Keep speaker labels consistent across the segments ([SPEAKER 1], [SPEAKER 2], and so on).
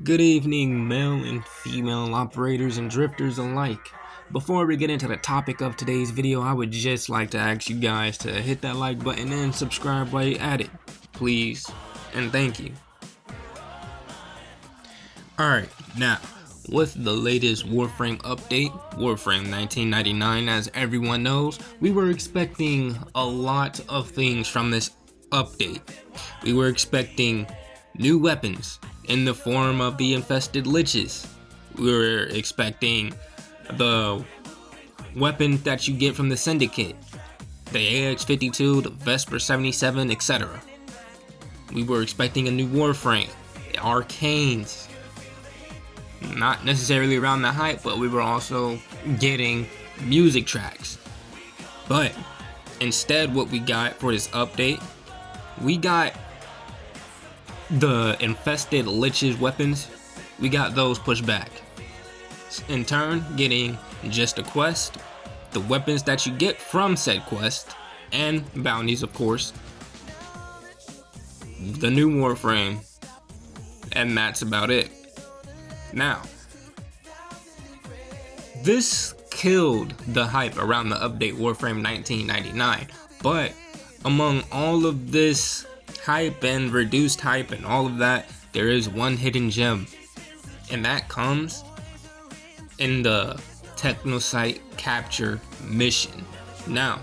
[SPEAKER 1] Good evening, male and female operators and drifters alike. Before we get into the topic of today's video, I would just like to ask you guys to hit that like button and subscribe while you're at it, please, and thank you. Alright, now, with the latest Warframe update, Warframe 1999, as everyone knows, we were expecting a lot of things from this update. We were expecting new weapons in the form of the infested liches. We were expecting the weapon that you get from the Syndicate, the AX-52, the Vesper 77, etc. We were expecting a new Warframe, the Arcanes. Not necessarily around the hype, but we were also getting music tracks. But instead, what we got for this update, we got the infested liches weapons. We got those pushed back. In turn, getting just a quest, the weapons that you get from said quest, and bounties, of course, the new Warframe, and that's about it. Now, this killed the hype around the update Warframe 1999, but among all of this hype and reduced hype and all of that, there is one hidden gem, and that comes in the Technosite capture mission. Now,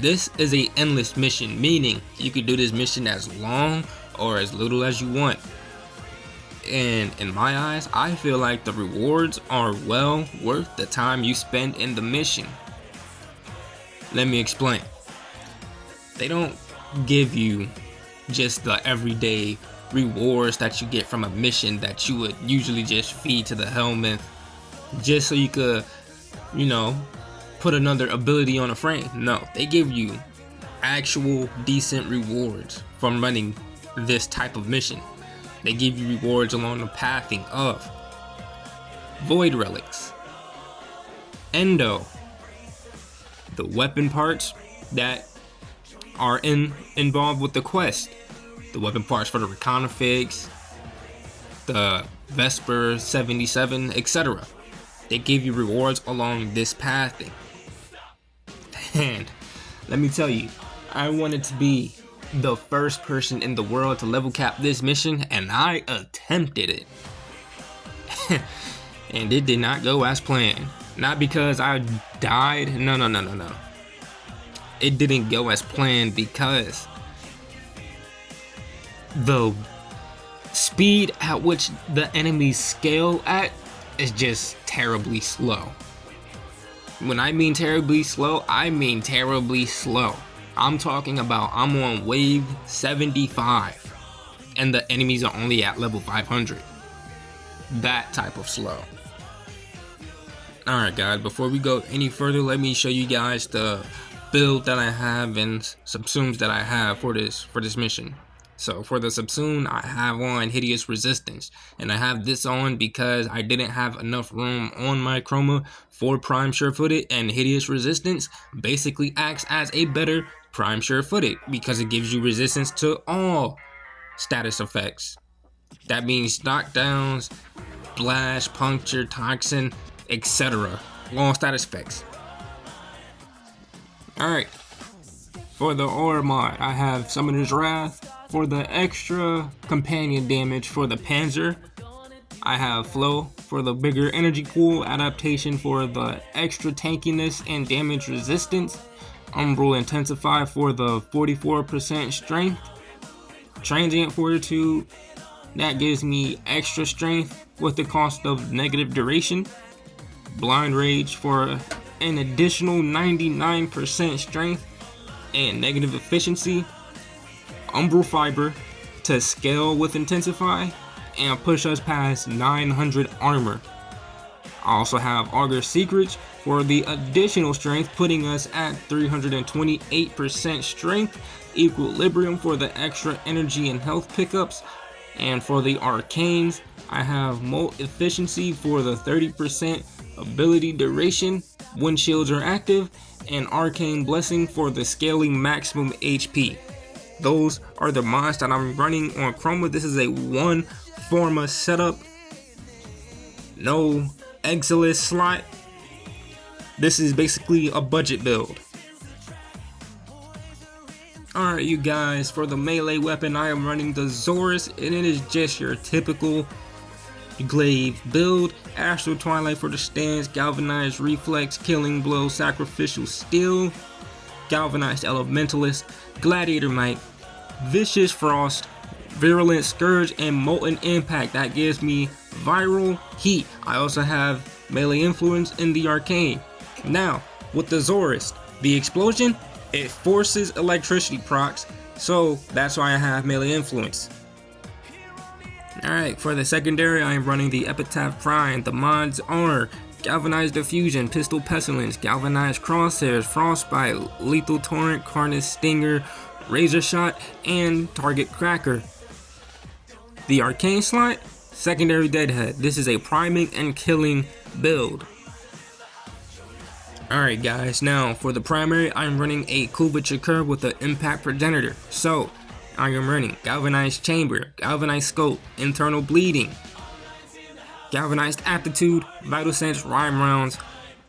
[SPEAKER 1] this is a endless mission, meaning you could do this mission as long or as little as you want. And in my eyes, I feel like the rewards are well worth the time you spend in the mission. Let me explain. They don't give you just the everyday rewards that you get from a mission that you would usually just feed to the helmet just so you could, put another ability on a frame. No, they give you actual decent rewards from running this type of mission. They give you rewards along the pathing of Void Relics, Endo, the weapon parts that are involved with the quest, the weapon parts for the Reconfigs, the Vesper 77, etc. They give you rewards along this pathing. And let me tell you, I wanted to be the first person in the world to level cap this mission, and I attempted it. And it did not go as planned. Not because I died. No. It didn't go as planned because the speed at which the enemies scale at is just terribly slow. When I mean terribly slow, I mean terribly slow. I'm talking about I'm on wave 75 and the enemies are only at level 500. That type of slow. Alright guys, before we go any further, let me show you guys the build that I have and subsumes that I have for this mission. So for the subsume, I have on Hideous Resistance, and I have this on because I didn't have enough room on my chroma for Prime Sure-Footed, and Hideous Resistance basically acts as a better Prime Sure-Footed because it gives you resistance to all status effects. That means knockdowns, blast, puncture, toxin, etc. All status effects. Alright, for the Aura mod, I have Summoner's Wrath. For the extra companion damage for the Panzer, I have Flow. For the bigger energy pool adaptation for the extra tankiness and damage resistance, Umbral Intensify for the 44% strength, Transient Fortitude, that gives me extra strength with the cost of negative duration, Blind Rage for an additional 99% strength and negative efficiency, Umbral Fiber to scale with Intensify and push us past 900 armor. I also have Augur Secrets for the additional strength, putting us at 328% strength, Equilibrium for the extra energy and health pickups, and for the Arcanes, I have Molt Efficiency for the 30% ability duration when shields are active, and Arcane Blessing for the scaling maximum HP. Those are the mods that I'm running on Chroma. This is a one Forma setup no Exilus slot. This is basically a budget build. Alright you guys, for the melee weapon I am running the Zorus, and it is just your typical glaive build. Astral Twilight for the stance, Galvanized Reflex, Killing Blow, Sacrificial Steel, Galvanized Elementalist, Gladiator Might, Vicious Frost, Virulent Scourge, and Molten Impact. That gives me Viral Heat. I also have melee influence in the Arcane. Now, with the Zorus, the explosion, it forces electricity procs, so that's why I have melee influence. Alright, for the secondary, I am running the Epitaph Prime. The mods are Galvanized Diffusion, Pistol Pestilence, Galvanized Crosshairs, Frostbite, Lethal Torrent, Carnage Stinger, Razor Shot, and Target Cracker. The Arcane slot, Secondary Deadhead. This is a priming and killing build. Alright guys, now for the primary, I'm running a Kuva with the Impact Progenitor. So, I am running Galvanized Chamber, Galvanized Scope, Internal Bleeding, Galvanized Aptitude, Vital Sense, Rhyme Rounds,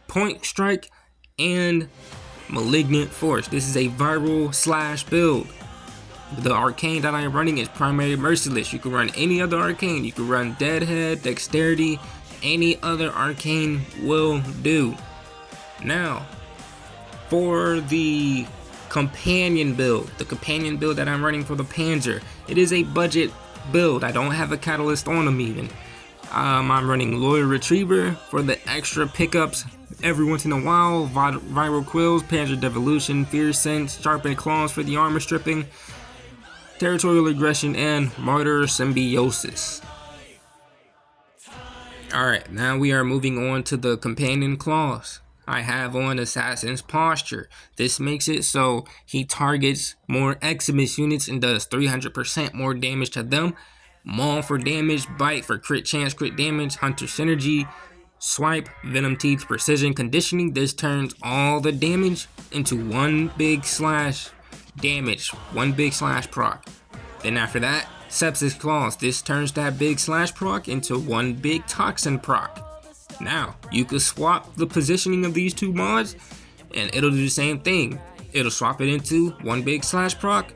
[SPEAKER 1] Point Strike, and Malignant Force. This is a viral slash build. The Arcane that I am running is Primary Merciless. You can run any other Arcane. You can run Deadhead, Dexterity, any other Arcane will do. Now, for the companion build, that I'm running for the Panzer, it is a budget build. I don't have a catalyst on them even. I'm running Loyal Retriever for the extra pickups every once in a while, Viral Quills, Panzer Devolution, Fierce Sense, Sharpened Claws for the armor stripping, Territorial Aggression, and Martyr Symbiosis. Alright, now we are moving on to the companion claws. I have on Assassin's Posture. This makes it so he targets more Eximus units and does 300% more damage to them. Maul for damage, Bite for crit chance, crit damage, Hunter Synergy, Swipe, Venom Teeth, Precision Conditioning. This turns all the damage into one big slash damage, one big slash proc. Then after that, Sepsis Claws. This turns that big slash proc into one big toxin proc. Now, you could swap the positioning of these two mods, and it'll do the same thing. It'll swap it into one big slash proc,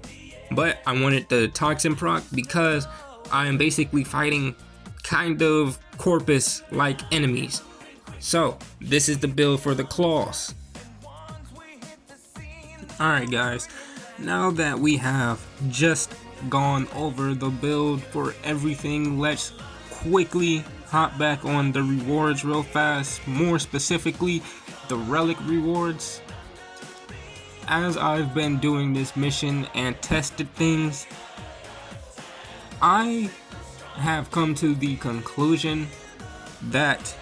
[SPEAKER 1] but I wanted the toxin proc because I am basically fighting kind of corpus-like enemies. So, this is the build for the claws. Alright guys, now that we have just gone over the build for everything, let's quickly hop back on the rewards real fast, more specifically the relic rewards. As I've been doing this mission and tested things, I have come to the conclusion that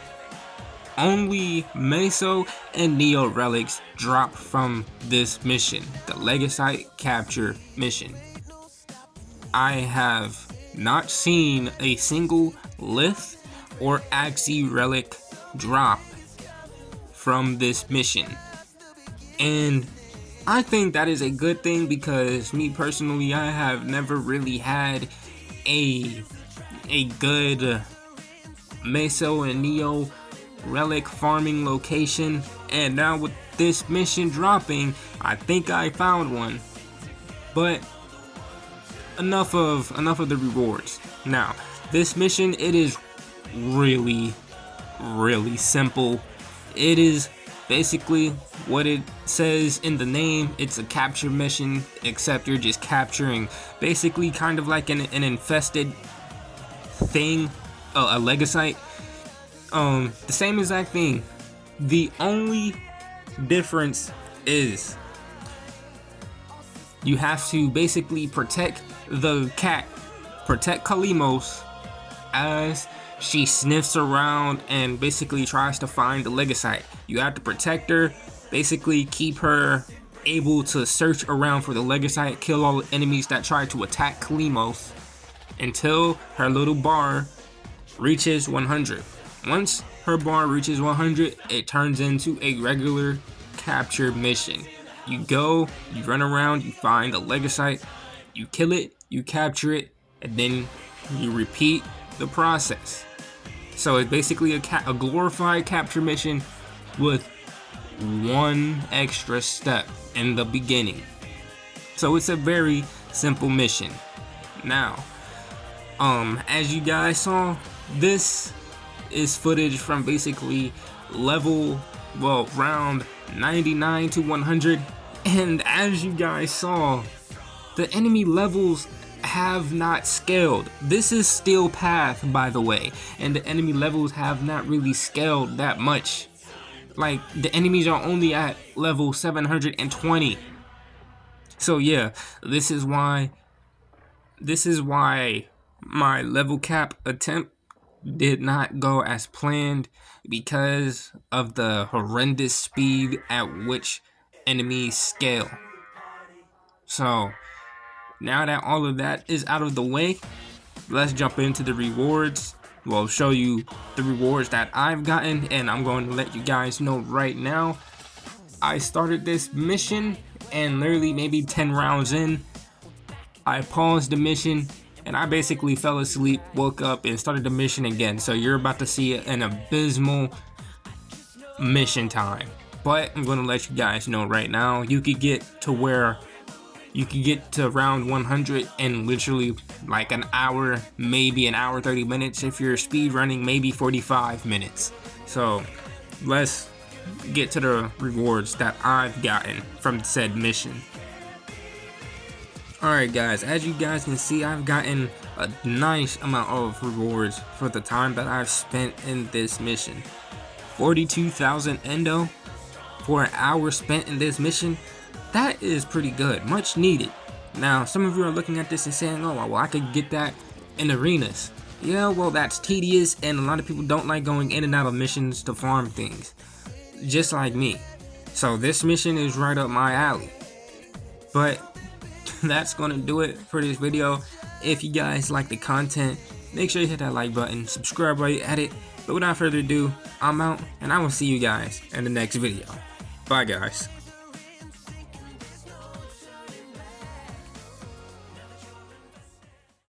[SPEAKER 1] only Meso and Neo relics drop from this mission, the Legasite capture mission. I have not seen a single Lith or Axii relic drop from this mission, and I think that is a good thing because me personally, I have never really had a good Meso and Neo relic farming location, and now with this mission dropping, I think I found one. But enough of the rewards. Now, this mission, it is really simple. It is basically what it says in the name. It's a capture mission, except you're just capturing basically kind of like an infested thing, a Legasite. The same exact thing. The only difference is you have to basically protect the cat, protect Kalimos as she sniffs around and basically tries to find the Legasite. You have to protect her, basically keep her able to search around for the Legasite, kill all the enemies that try to attack Kalimos until her little bar reaches 100. Once her bar reaches 100, it turns into a regular capture mission. You go, you run around, you find the Legasite, you kill it, you capture it, and then you repeat the process. So it's basically a glorified capture mission with one extra step in the beginning. So it's a very simple mission. Now, as you guys saw, this is footage from basically round 99 to 100, and as you guys saw, the enemy levels have not scaled. This is Steel Path, by the way, and the enemy levels have not really scaled that much. Like, the enemies are only at level 720. So yeah, this is why my level cap attempt did not go as planned, because of the horrendous speed at which enemies scale. So now that all of that is out of the way, let's jump into the rewards. We'll show you the rewards that I've gotten, and I'm going to let you guys know right now. I started this mission, and literally maybe 10 rounds in, I paused the mission, and I basically fell asleep, woke up, and started the mission again. So you're about to see an abysmal mission time. But I'm going to let you guys know right now, you could get to round 100 in literally like an hour, maybe an hour 30 minutes. If you're speed running, maybe 45 minutes. So let's get to the rewards that I've gotten from said mission. Alright guys, as you guys can see, I've gotten a nice amount of rewards for the time that I've spent in this mission. 42,000 Endo for an hour spent in this mission. That is pretty good, much needed. Now, some of you are looking at this and saying, oh, well, I could get that in arenas. Yeah, well, that's tedious, and a lot of people don't like going in and out of missions to farm things, just like me. So this mission is right up my alley. But that's gonna do it for this video. If you guys like the content, make sure you hit that like button, subscribe while you're at it. But without further ado, I'm out, and I will see you guys in the next video. Bye guys.